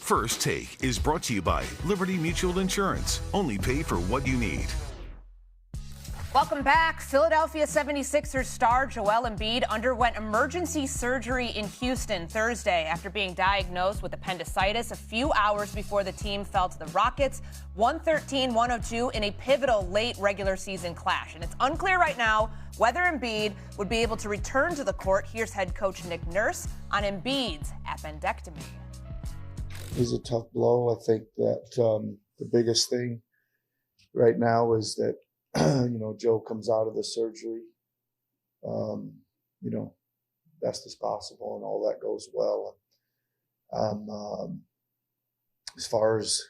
First Take is brought to you by Liberty Mutual Insurance. Only pay for what you need. Welcome back. Philadelphia 76ers star Joel Embiid underwent emergency surgery in Houston Thursday after being diagnosed with appendicitis a few hours before the team fell to the Rockets 113-102 in a pivotal late regular season clash. And it's unclear right now whether Embiid would be able to return to the court. Here's head coach Nick Nurse on Embiid's appendectomy. It was a tough blow. I think that the biggest thing right now is that Joe comes out of the surgery, best as possible, and all that goes well. As far as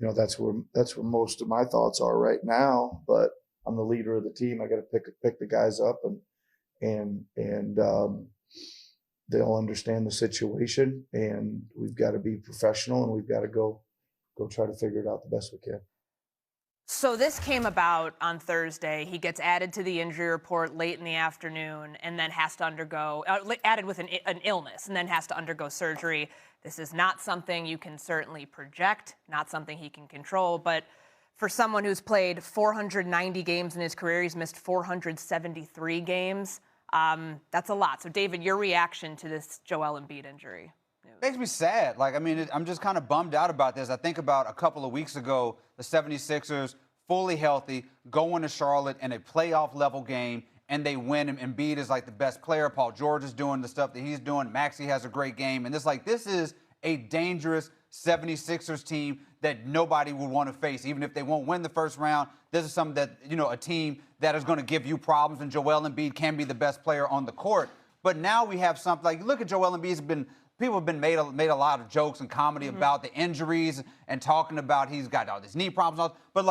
that's where most of my thoughts are right now. But I'm the leader of the team. I got to pick the guys up, and they'll understand the situation. And we've got to be professional, and we've got to go try to figure it out the best we can. So this came about on Thursday. He gets added to the injury report late in the afternoon and then has to undergo, added with an illness, and then has to undergo surgery. This is not something you can certainly project, not something he can control. But for someone who's played 490 games in his career, he's missed 473 games. That's a lot. So, David, your reaction to this Joel Embiid injury? Makes me sad. I'm just kind of bummed out about this. I think about a couple of weeks ago, the 76ers, fully healthy, going to Charlotte in a playoff-level game, and they win. And Embiid is like the best player. Paul George is doing the stuff that he's doing. Maxey has a great game. And this is a dangerous 76ers team that nobody would want to face. Even if they won't win the first round, this is something that, a team that is going to give you problems, and Joel Embiid can be the best player on the court. But now we have something like, look at Joel Embiid. People have been made a lot of jokes and comedy about the injuries and talking about he's got all these knee problems. But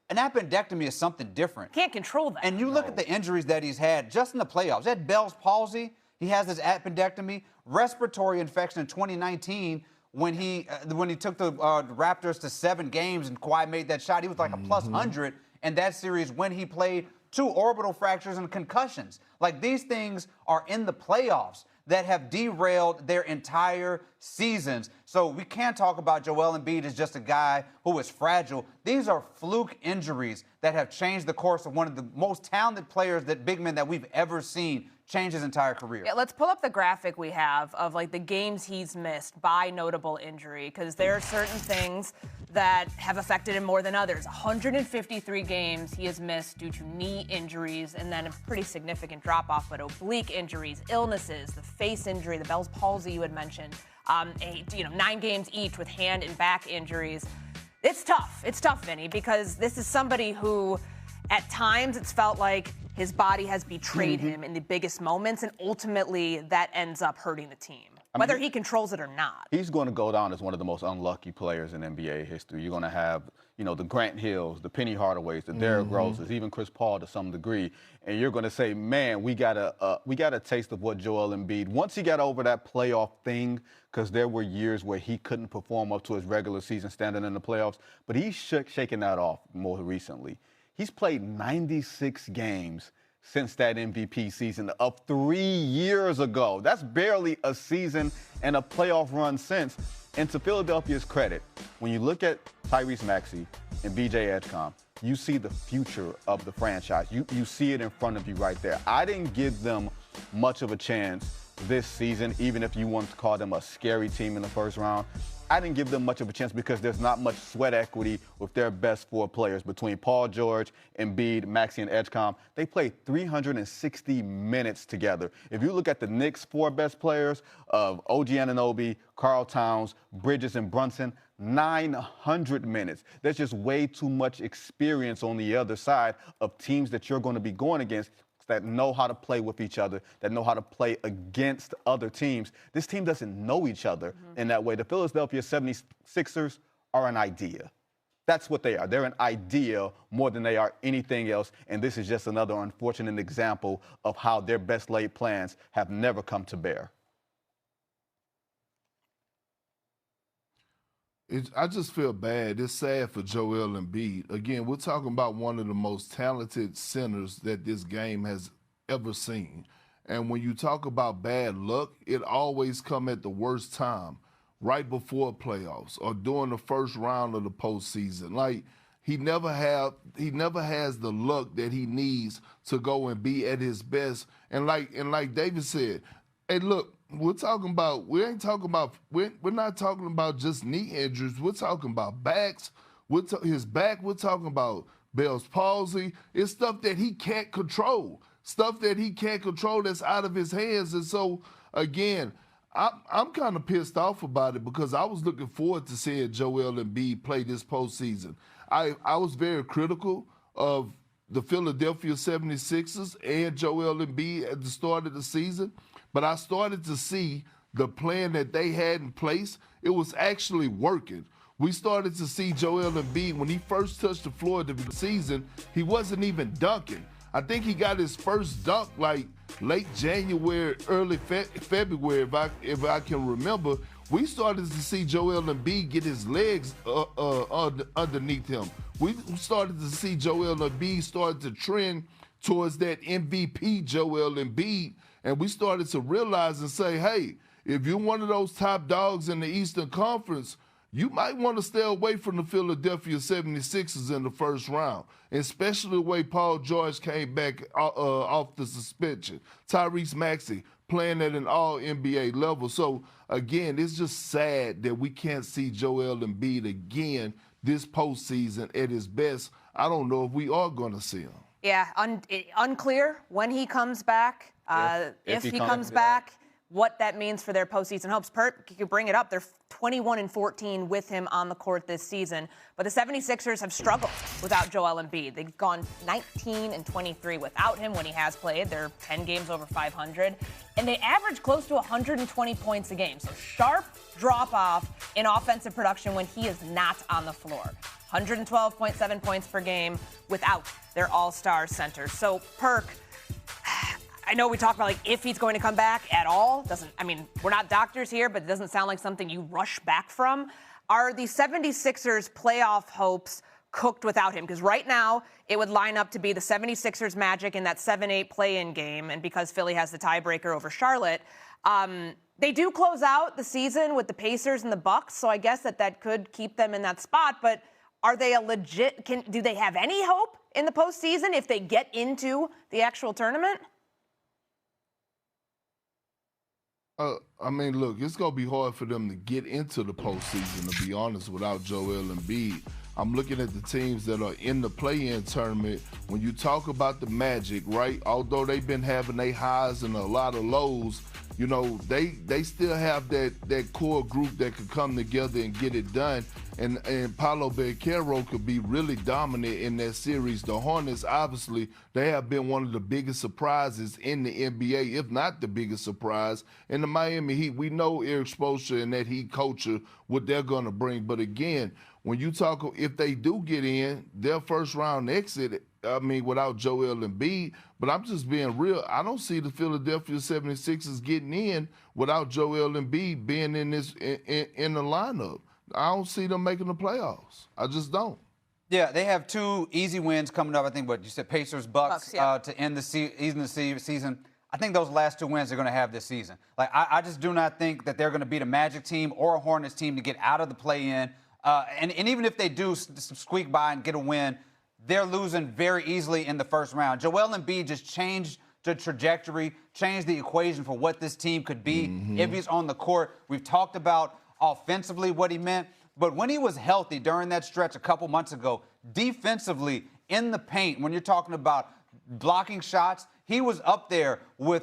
an appendectomy is something different. Can't control that. And you look at the injuries that he's had just in the playoffs. He had Bell's palsy. He has this appendectomy, respiratory infection in 2019 when he took the Raptors to 7 games and Kawhi made that shot. He was like a plus 100 in that series when he played 2 orbital fractures and concussions. These things are in the playoffs that have derailed their entire seasons. So we can't talk about Joel Embiid as just a guy who is fragile. These are fluke injuries that have changed the course of one of the most talented players, big men that we've ever seen, change his entire career. Yeah, let's pull up the graphic we have of the games he's missed by notable injury, because there are certain things that have affected him more than others. 153 games he has missed due to knee injuries, and then a pretty significant drop-off, but oblique injuries, illnesses, the face injury, the Bell's palsy you had mentioned, 9 games each with hand and back injuries. It's tough. It's tough, Vinny, because this is somebody who, at times, it's felt like his body has betrayed him in the biggest moments, and ultimately that ends up hurting the team, whether he controls it or not. He's going to go down as one of the most unlucky players in NBA history. You're going to have, the Grant Hills, the Penny Hardaways, the Derrick Roses, even Chris Paul to some degree, and you're going to say, man, we got a taste of what Joel Embiid. Once he got over that playoff thing, because there were years where he couldn't perform up to his regular season standard in the playoffs, but he's shaken that off more recently. He's played 96 games since that MVP season of 3 years ago. That's barely a season and a playoff run since. And to Philadelphia's credit, when you look at Tyrese Maxey and BJ Edgecomb, you see the future of the franchise. You see it in front of you right there. I didn't give them much of a chance this season, even if you want to call them a scary team in the first round. I didn't give them much of a chance because there's not much sweat equity with their best 4 players. Between Paul George, Embiid, Maxey, and Edgecomb, they played 360 minutes together. If you look at the Knicks' 4 best players of OG Anunoby, Karl Towns, Bridges, and Brunson, 900 minutes. There's just way too much experience on the other side of teams that you're going to be going against that know how to play with each other, that know how to play against other teams. This team doesn't know each other in that way. The Philadelphia 76ers are an idea. That's what they are. They're an idea more than they are anything else, and this is just another unfortunate example of how their best laid plans have never come to bear. I just feel bad. It's sad for Joel Embiid. Again, we're talking about one of the most talented centers that this game has ever seen. And when you talk about bad luck, it always comes at the worst time. right before playoffs or during the first round of the postseason. Like, he never has the luck that he needs to go and be at his best. And like David said, hey, look, we're not talking about just knee injuries. We're talking about backs. His back. We're talking about Bell's palsy. It's stuff that he can't control. Stuff that he can't control that's out of his hands. And so, again, I'm kind of pissed off about it because I was looking forward to seeing Joel Embiid play this postseason. I was very critical of the Philadelphia 76ers and Joel Embiid at the start of the season, but I started to see the plan that they had in place. It was actually working. We started to see Joel Embiid, when he first touched the floor at the season, he wasn't even dunking. I think he got his first dunk like late January, early February, if I can remember. We started to see Joel Embiid get his legs underneath him. We started to see Joel Embiid start to trend towards that MVP Joel Embiid, and we started to realize and say, hey, if you're one of those top dogs in the Eastern Conference, you might want to stay away from the Philadelphia 76ers in the first round, especially the way Paul George came back off the suspension. Tyrese Maxey playing at an all-NBA level. So, again, it's just sad that we can't see Joel Embiid again this postseason at his best. I don't know if we are going to see him. Yeah, unclear when he comes back. If he comes back, what that means for their postseason hopes. Perk, you could bring it up. They're 21-14 with him on the court this season. But the 76ers have struggled without Joel Embiid. They've gone 19-23 without him when he has played. They're 10 games over 500. And they average close to 120 points a game. So sharp drop-off in offensive production when he is not on the floor. 112.7 points per game without their all-star center. So, Perk, I know we talked about like if he's going to come back at all. We're not doctors here, but it doesn't sound like something you rush back from. Are the 76ers playoff hopes cooked without him? Because right now it would line up to be the 76ers Magic in that 7-8 play-in game, and because Philly has the tiebreaker over Charlotte, they do close out the season with the Pacers and the Bucks, so I guess that could keep them in that spot. But are they do they have any hope in the postseason if they get into the actual tournament? Look, it's going to be hard for them to get into the postseason, to be honest, without Joel Embiid. I'm looking at the teams that are in the play-in tournament. When you talk about the Magic, right, although they've been having their highs and a lot of lows, you know, they still have that core group that could come together and get it done. And Paolo Banchero could be really dominant in that series. The Hornets, obviously, they have been one of the biggest surprises in the NBA, if not the biggest surprise. And the Miami Heat, we know Eric Spoelstra and that Heat culture, what they're going to bring. But again, when you talk, if they do get in, their first round exit, without Joel Embiid, but I'm just being real. I don't see the Philadelphia 76ers getting in without Joel Embiid being in the lineup. I don't see them making the playoffs. I just don't. Yeah, they have 2 easy wins coming up. I think what you said, Pacers, Bucks yeah. To end the season. I think those last 2 wins they're going to have this season. Like I just do not think that they're going to beat a Magic team or a Hornets team to get out of the play-in. And even if they do squeak by and get a win, they're losing very easily in the first round. Joel Embiid just changed the trajectory, changed the equation for what this team could be if he's on the court. We've talked about offensively what he meant, but when he was healthy during that stretch a couple months ago, defensively in the paint, when you're talking about blocking shots, he was up there with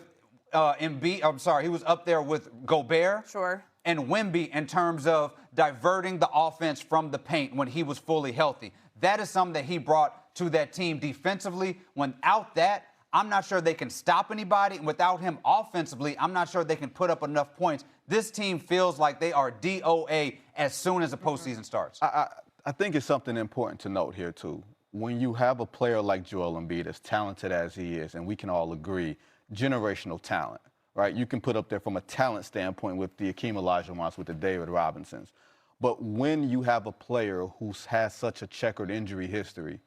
he was up there with Gobert. Sure. And Wemby in terms of diverting the offense from the paint when he was fully healthy. That is something that he brought to that team defensively. Without that, I'm not sure they can stop anybody. And without him offensively, I'm not sure they can put up enough points. This team feels like they are DOA as soon as the postseason starts. I think it's something important to note here, too. When you have a player like Joel Embiid, as talented as he is, and we can all agree, generational talent, right? You can put up there from a talent standpoint with the Akeem Olajuwons, with the David Robinsons. But when you have a player who has such a checkered injury history,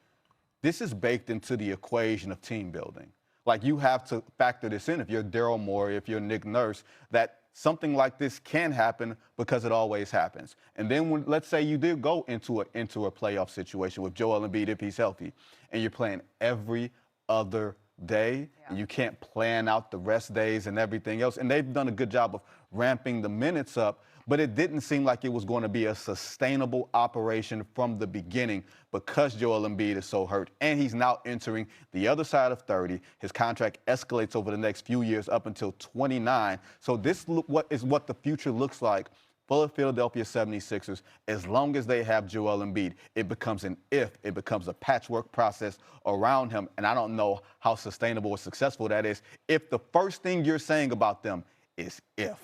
this is baked into the equation of team building. Like, you have to factor this in. If you're Daryl Morey, if you're Nick Nurse, that something like this can happen because it always happens. And then when, let's say you did go into a playoff situation with Joel Embiid if he's healthy, and you're playing every other day, and you can't plan out the rest days and everything else. And they've done a good job of ramping the minutes up, but it didn't seem like it was going to be a sustainable operation from the beginning because Joel Embiid is so hurt. And he's now entering the other side of 30. His contract escalates over the next few years up until 29. So this is what the future looks like for the Philadelphia 76ers. As long as they have Joel Embiid, it becomes it becomes a patchwork process around him. And I don't know how sustainable or successful that is if the first thing you're saying about them is if.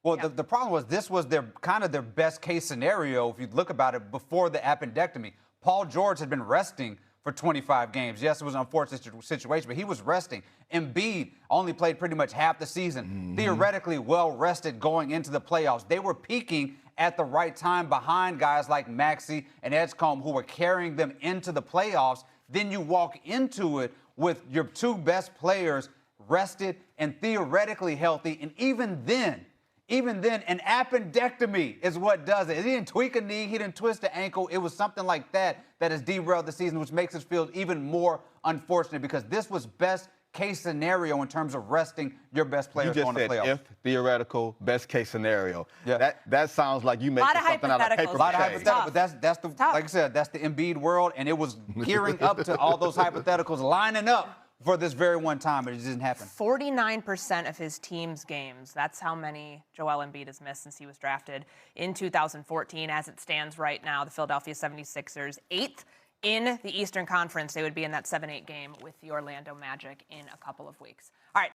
Well, the problem was this was their best case scenario if you look about it before the appendectomy. Paul George had been resting for 25 games. Yes, it was an unfortunate situation, but he was resting. Embiid only played pretty much half the season, theoretically well rested going into the playoffs. They were peaking at the right time behind guys like Maxey and Edgecombe who were carrying them into the playoffs. Then you walk into it with your two best players rested and theoretically healthy, and even then, an appendectomy is what does it. He didn't tweak a knee. He didn't twist an ankle. It was something like that has derailed the season, which makes us feel even more unfortunate because this was best case scenario in terms of resting your best players going to playoffs. If theoretical best case scenario. Yeah. That sounds like you make something out of paper. A lot of hypotheticals, but that's the like I said, that's the Embiid world, and it was gearing up to all those hypotheticals lining up for this very one time, but it didn't happen. 49% of his team's games. That's how many Joel Embiid has missed since he was drafted in 2014. As it stands right now, the Philadelphia 76ers, 8th in the Eastern Conference. They would be in that 7-8 game with the Orlando Magic in a couple of weeks. All right.